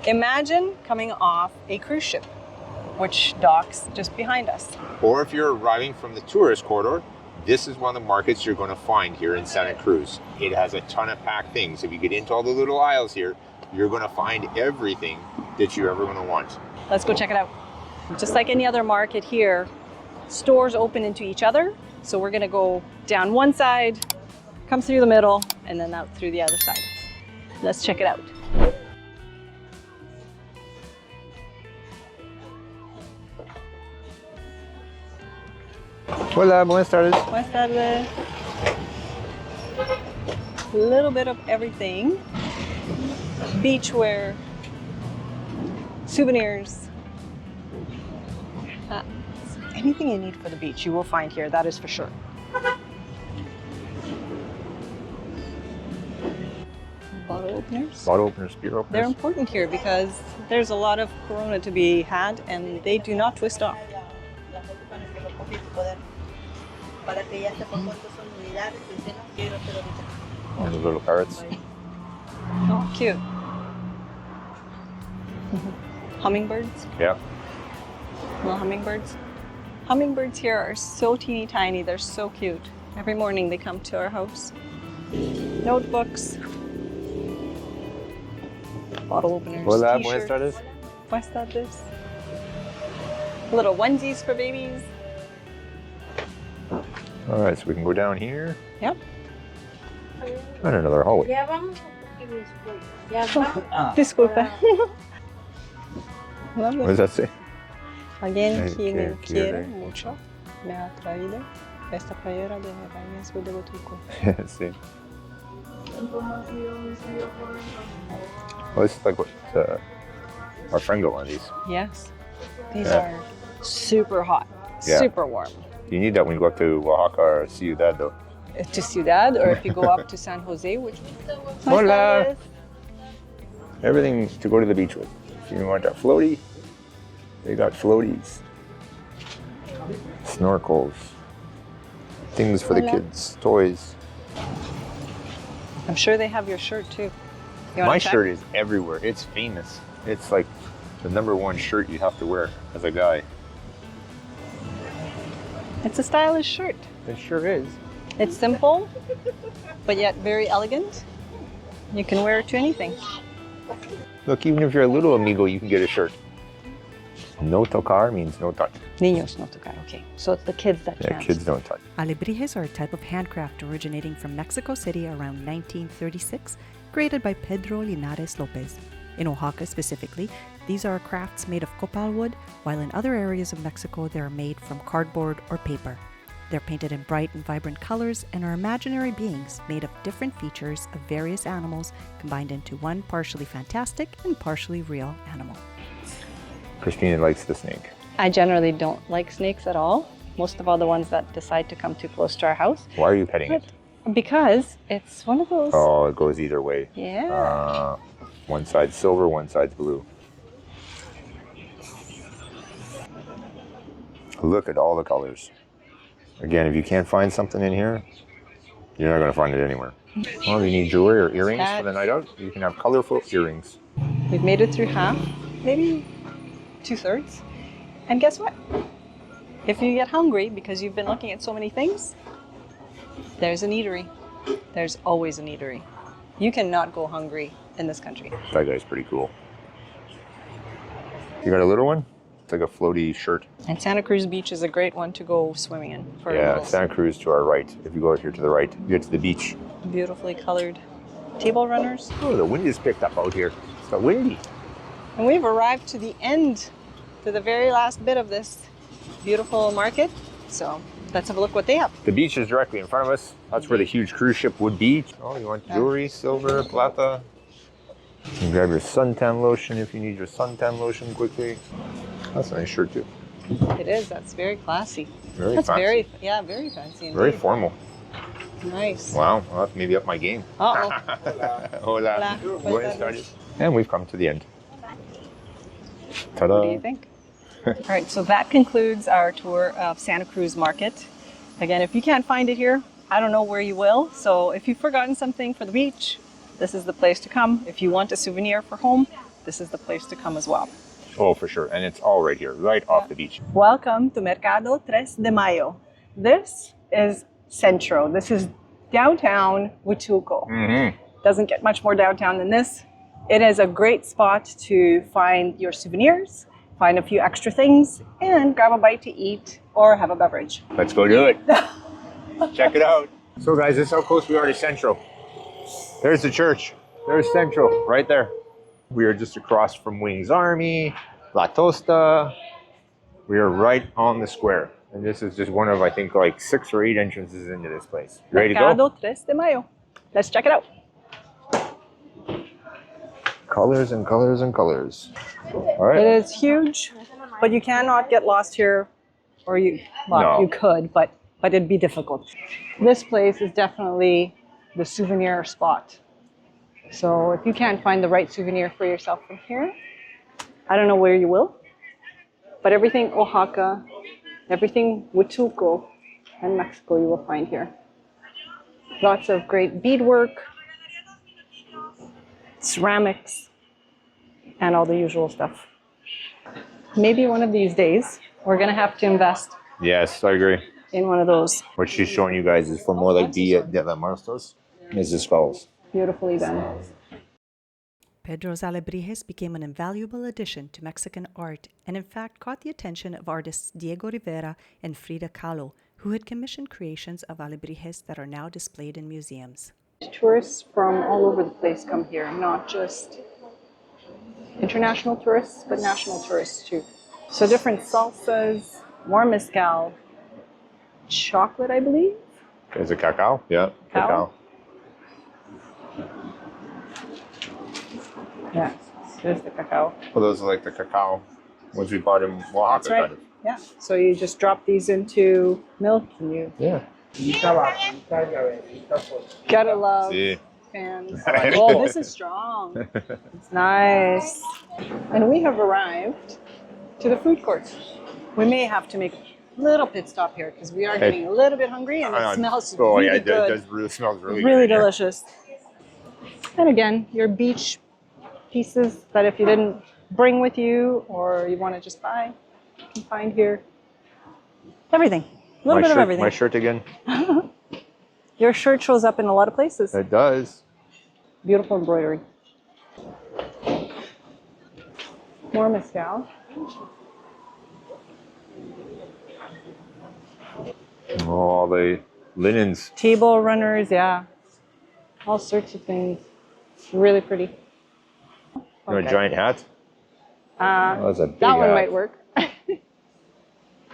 Imagine coming off a cruise ship, which docks just behind us. Or if you're arriving from the tourist corridor, this is one of the markets you're going to find here in Santa Cruz. It has a ton of packed things. If you get into all the little aisles here, you're going to find everything that you're ever going to want. Let's go check it out. Just like any other market here, stores open into each other. So we're going to go down one side, come through the middle, and then out through the other side. Let's check it out. Hola, buenas tardes. Buenas tardes. A little bit of everything. Beachwear, souvenirs. Anything you need for the beach, you will find here, that is for sure. Bottle openers. Bottle openers, beer openers. They're important here because there's a lot of Corona to be had and they do not twist off. And the little parrots. Oh, cute. Hummingbirds. Yeah. Little hummingbirds. Hummingbirds here are so teeny tiny. They're so cute. Every morning they come to our house. Notebooks. Bottle openers. Hola, t-shirts. buenas tardes. Buenas tardes. Little onesies for babies. All right, so we can go down here. Yep. And another hallway. Disculpa. Lovely. What does that say? Alguien que quien quiere quiere mucho me ha traído esta playera de Mercados de Huatulco. Sí. Well, this is like what our friend got one of these. Yes. These are super hot, Yeah. super warm. You need that when you go up to Oaxaca or Ciudad, though. To Ciudad, or if you go up to San Jose, which... Hola! Everything to go to the beach with. If you want a floaty, they got floaties. Snorkels. Things for the kids. Toys. I'm sure they have your shirt too. You wanna My check? shirt is everywhere. It's famous. It's like the #1 shirt you have to wear as a guy. It's a stylish shirt. It sure is. It's simple, but yet very elegant. You can wear it to anything. Look, even if you're a little amigo, you can get a shirt. No tocar means no touch. Niños no tocar, okay. So it's the kids that Yeah, can't. kids don't touch. Alebrijes are a type of handcraft originating from Mexico City around 1936, created by Pedro Linares Lopez. In Oaxaca specifically, these are crafts made of copal wood, while in other areas of Mexico they are made from cardboard or paper. They're painted in bright and vibrant colors and are imaginary beings made of different features of various animals combined into one partially fantastic and partially real animal. Christina likes the snake. I generally don't like snakes at all. Most of all the ones that decide to come too close to our house. Why are you petting it? Because it's one of those... Oh, it goes either way. Yeah. One side's silver, one side's blue. Look at all the colors. Again, if you can't find something in here, you're not going to find it anywhere. Well, if you need jewelry or earrings for the night out, you can have colorful earrings. We've made it through half, maybe 2/3. And guess what? If you get hungry because you've been looking at so many things, there's an eatery. There's always an eatery. You cannot go hungry in this country. That guy's pretty cool. You got a little one? It's like a floaty shirt. And Santa Cruz Beach is a great one to go swimming in. For Yeah, littles. Santa Cruz to our right. If you go out here to the right, you get to the beach. Beautifully colored table runners. Oh, the wind is picked up out here. It's got windy. And we've arrived to the end, to the very last bit of this beautiful market. So let's have a look what they have. The beach is directly in front of us. That's where the huge cruise ship would be. Oh, you want jewelry, silver, plata. You can grab your suntan lotion if you need your suntan lotion quickly. That's a nice shirt too. It is. That's very classy. Very That's fancy. very fancy indeed. Very formal. Nice. Wow, I'll have to maybe up my game. Uh-oh. Hola. Hola. Buenas tardes. And we've come to the end. Ta-da. What do you think? All right, so that concludes our tour of Santa Cruz Market. Again, if you can't find it here, I don't know where you will. So if you've forgotten something for the beach, this is the place to come. If you want a souvenir for home, this is the place to come as well. Oh, for sure. And it's all right here, right off the beach. Welcome to Mercado 3 de Mayo. This is Centro. This is downtown Huatulco. Doesn't get much more downtown than this. It is a great spot to find your souvenirs, find a few extra things, and grab a bite to eat or have a beverage. Let's go do it. Check it out. So guys, this is how close we are to Centro. There's the church. There's Centro, right there. We are just across from Wings Army, La Tosta. We are right on the square. And this is just one of, I think, like 6 or 8 entrances into this place. You ready to go? Mercado 3 de Mayo. Let's check it out. Colors and colors and colors. All right. It is huge, but you cannot get lost here, or you could, but it'd be difficult. This place is definitely the souvenir spot. So if you can't find the right souvenir for yourself from here, I don't know where you will, but everything Oaxaca, everything Huatulco and Mexico you will find here. Lots of great beadwork, ceramics, and all the usual stuff. Maybe one of these days, we're gonna have to invest. Yes, I agree. In one of those. What she's showing you guys is for more like Dia de la Muertos. Is the skulls. Beautifully done. Pedro's alebrijes became an invaluable addition to Mexican art and in fact caught the attention of artists Diego Rivera and Frida Kahlo, who had commissioned creations of alebrijes that are now displayed in museums. Tourists from all over the place come here, not just international tourists, but national tourists too. So different salsas, more mezcal, chocolate, I believe. Is it cacao? Yeah, cacao. Yeah, there's the cacao. Well, those are like the cacao ones we bought in Oaxaca. That's right. Kind of. Yeah. So you just drop these into milk and you gotta love fans. Oh, this is strong. It's nice. And we have arrived to the food court. We may have to make a little pit stop here because we are getting a little bit hungry and it smells really good. It does smells really Really good. delicious. And again, your beach pieces that if you didn't bring with you or you want to just buy, you can find here. Everything. A little bit of everything. My shirt again. Your shirt shows up in a lot of places. It does. Beautiful embroidery. More mezcal. All the linens. Table runners, yeah. All sorts of things. Really pretty. You want a giant hat? That's a big that one hat. might work.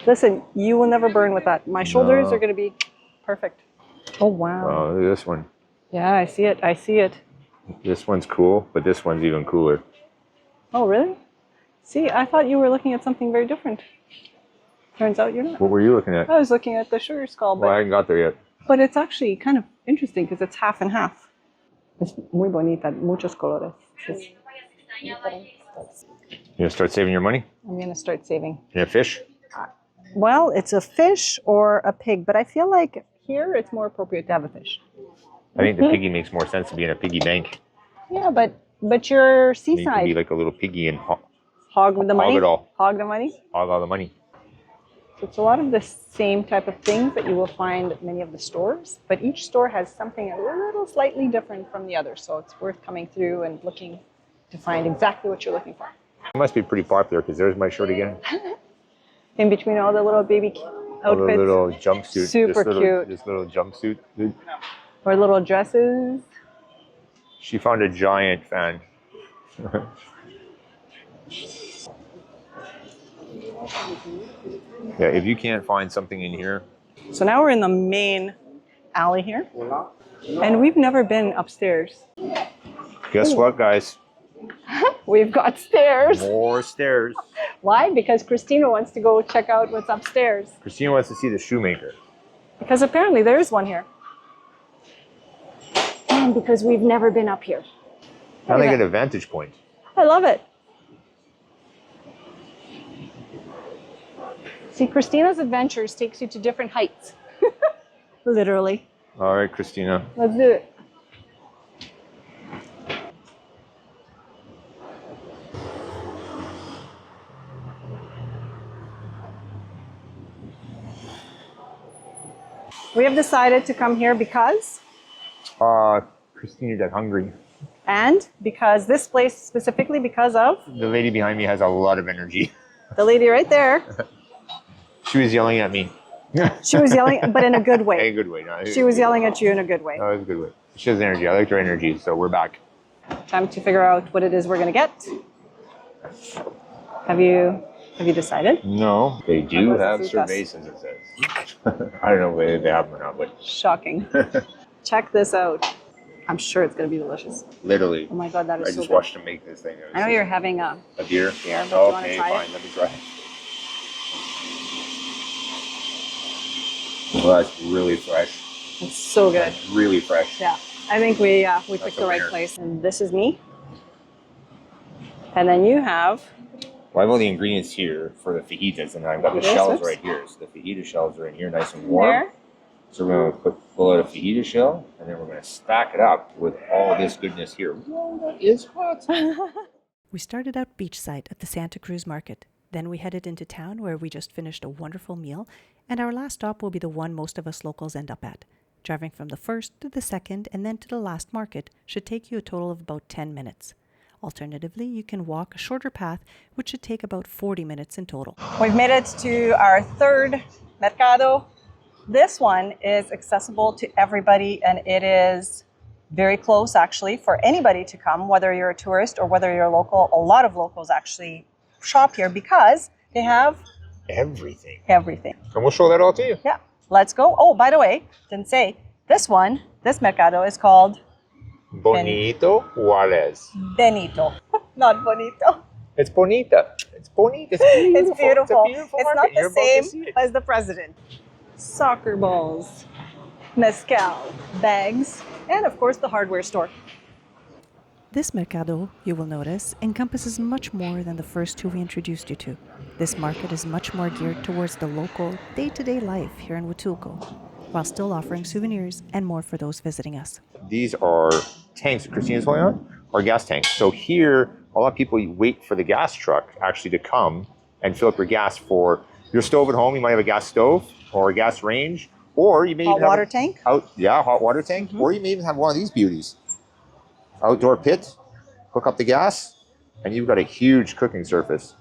Listen, you will never burn with that. My shoulders are going to be perfect. Oh, wow. Oh, look at this one. Yeah, I see it. I see it. This one's cool, but this one's even cooler. Oh, really? See, I thought you were looking at something very different. Turns out you're not. What were you looking at? I was looking at the sugar skull, Well, I haven't got there yet. but it's actually kind of interesting because it's half and half. Es muy bonita, muchos colores. You gonna start saving your money? I'm going to start saving. In a fish? Well, it's a fish or a pig, but I feel like here it's more appropriate to have a fish. I think the piggy makes more sense to be in a piggy bank. Yeah, but you're You can seaside. be like a little piggy and Hog the money. hog it all. Hog the money. Hog all the money. So it's a lot of the same type of things that you will find at many of the stores, but each store has something a little slightly different from the other. So it's worth coming through and looking to find exactly what you're looking for. It must be pretty popular because there's my shirt again. In between all the little baby All the outfits. little jumpsuit. Super cute. This little jumpsuit. Dude. Or little dresses. She found a giant fan. Yeah, if you can't find something in here. So now we're in the main alley here. And we've never been upstairs. Guess what, guys? We've got stairs. More stairs. Why? Because Christina wants to go check out what's upstairs. Christina wants to see the shoemaker. Because apparently there is one here. And because we've never been up here. Now they get a vantage point. I love it. See, Christina's Adventures takes you to different heights. Literally. All right, Christina. Let's do it. We have decided to come here because, Christina got hungry. and because this place specifically because of The lady behind me has a lot of energy. the lady right there. She was yelling at me. She was yelling, but in a good In a way. good way. No, She was yelling at you in a good way. No, it was a good way. She has energy. I liked her energy, so we're back. Time to figure out what it is we're gonna get. Have you decided? No, they do What have was the food cervezas, it says. I don't know whether they have them or not, but Shocking. Check this out. I'm sure it's gonna be delicious. literally, Oh my god, that is I so just good. watched them make this thing. I know you're having a a beer. beer, but do you wanna Okay, try fine. it? Let me try it. Well, that's really fresh. It's so good. That's really fresh. Yeah, I think we picked That's the a right winner. place. And this is me. And then you have Well, I have all the ingredients here for the fajitas, and I've got the Fajitas, shells oops. right here. So the fajita shells are in here, nice and warm. there. So we're going to pull out a fajita shell, and then we're going to stack it up with all this goodness here. Whoa, that is hot. We started out beachside at the Santa Cruz Market. Then we headed into town where we just finished a wonderful meal, and our last stop will be the one most of us locals end up at. Driving from the first to the second and then to the last market should take you a total of about 10 minutes. Alternatively, you can walk a shorter path, which should take about 40 minutes in total. We've made it to our third Mercado. This one is accessible to everybody, and it is very close actually for anybody to come, whether you're a tourist or whether you're local. A lot of locals actually shop here because they have Everything. everything. And we'll show that all to you. Yeah, let's go. Oh, by the way, didn't say, this Mercado is called Bonito Juarez. Benito, not Bonito. It's bonita. It's bonita. It's It's beautiful. beautiful It's market. not You're the about to same see it. as the president. Soccer balls, Mezcal, bags, and of course the hardware store. This Mercado, you will notice, encompasses much more than the first two we introduced you to. This market is much more geared towards the local, day-to-day life here in Huatulco, while still offering souvenirs and more for those visiting us. These are tanks that Christina's holding on, or gas tanks. So here, a lot of people wait for the gas truck actually to come and fill up your gas for your stove at home. You might have a gas stove or a gas range, or you may Hot even have water a- tank? hot water tank, or you may even have one of these beauties. Outdoor pit, hook up the gas, and you've got a huge cooking surface.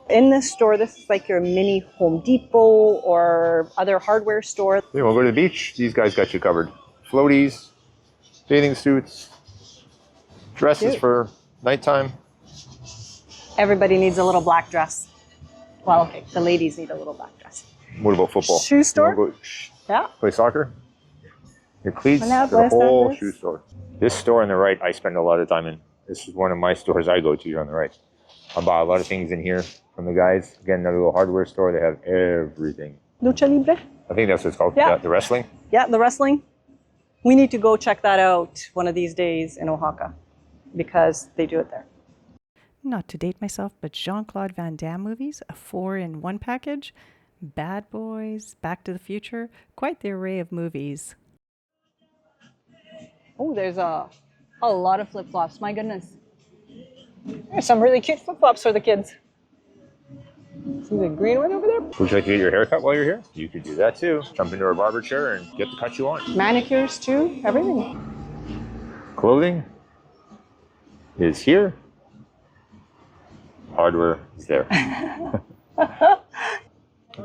In this store, this is like your mini Home Depot or other hardware store. You want to go to the beach? These guys got you covered. Floaties, bathing suits, dresses Cute. for nighttime. Everybody needs a little black dress. Well, okay, the ladies need a little black dress. What about football? Shoe You store? wanna go Yeah. play soccer? Your cleats, Hola, the buenas whole tardes. shoe store. This store on the right, I spend a lot of time in. This is one of my stores I go to here on the right. I buy a lot of things in here from the guys. Again, another little hardware store. They have everything. Lucha Libre? I think that's what it's called. Yeah. The wrestling. Yeah, the wrestling. We need to go check that out one of these days in Oaxaca because they do it there. Not to date myself, but Jean-Claude Van Damme movies, a 4-in-1 package, Bad Boys, Back to the Future, quite the array of movies. Oh, there's a lot of flip-flops. My goodness. There's some really cute flip-flops for the kids. See the green one over there? Would you like to get your hair cut while you're here? You could do that too. Jump into our barber chair and get the cut you want. Manicures too, everything. Clothing is here. Hardware is there.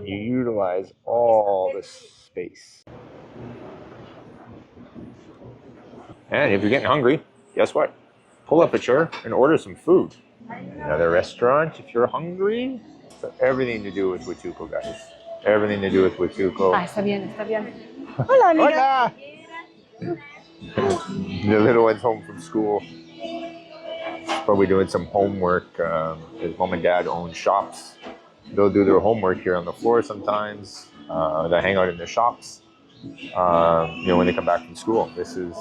You utilize all the space. And if you're getting hungry, guess what? Pull up a chair and order some food. Another restaurant if you're hungry. So everything to do with Huatulco, guys. Everything to do with Huatulco. Ah, está bien, está bien. Hola, amiga. Hola! The little one's home from school. Probably doing some homework. His mom and dad own shops. They'll do their homework here on the floor sometimes. They hang out in the shops. When they come back from school. This is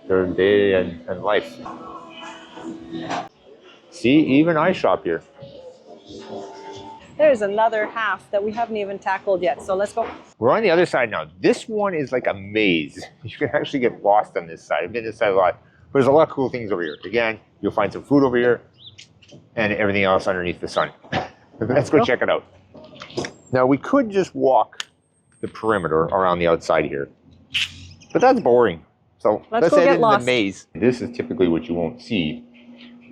their day and life. See, even I shop here. There's another half that we haven't even tackled yet, so let's go. We're on the other side now. This one is like a maze. You can actually get lost on this side. I've been this side a lot. But there's a lot of cool things over here. Again, you'll find some food over here and everything else underneath the sun. Let's go check it out. Now, we could just walk the perimeter around the outside here. But that's boring. So Let's let's go head get into the lost. maze. This is typically what you won't see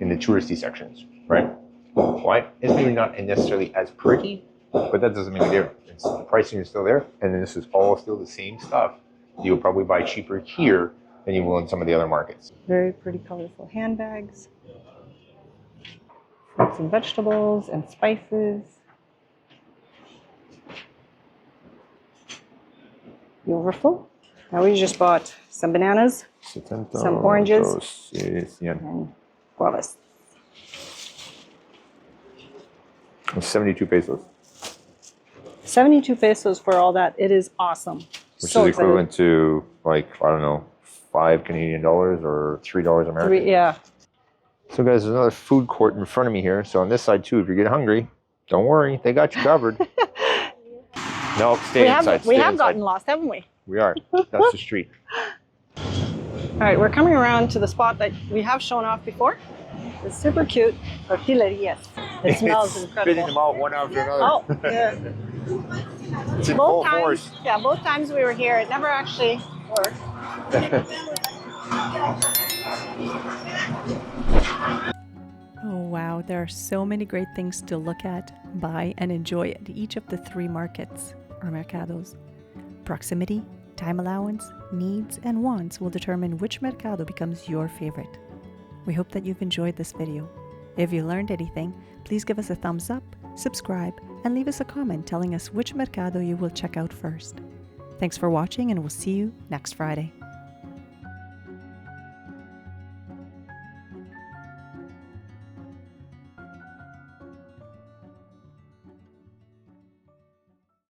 in the touristy sections, right? Why? It's maybe not necessarily as pretty, but that doesn't make a difference. The pricing is still there, and this is all still the same stuff. You'll probably buy cheaper here than you will in some of the other markets. Very pretty, colorful handbags. Fruits and vegetables and spices. The overflow. Now we just bought some bananas, some oranges, and guavas. 72 pesos. 72 pesos for all that. It is awesome. Which So is equivalent to, like, I don't know, $5 Canadian or $3 American. Yeah. So guys, there's another food court in front of me here. So on this side too, if you get hungry, don't worry, they got you covered. No, stay inside. We have gotten lost, haven't we? We are. That's the street. All right, we're coming around to the spot that we have shown off before. It's super cute. Tortillerías. It smells incredible. Spitting them out one after another. Oh, yeah. It's in full force. Yeah, both times we were here, it never actually worked. Oh wow, there are so many great things to look at, buy, and enjoy at each of the 3 markets, or mercados. Proximity, time allowance, needs, and wants will determine which mercado becomes your favorite. We hope that you've enjoyed this video. If you learned anything, please give us a thumbs up, subscribe, and leave us a comment telling us which mercado you will check out first. Thanks for watching, and we'll see you next Friday.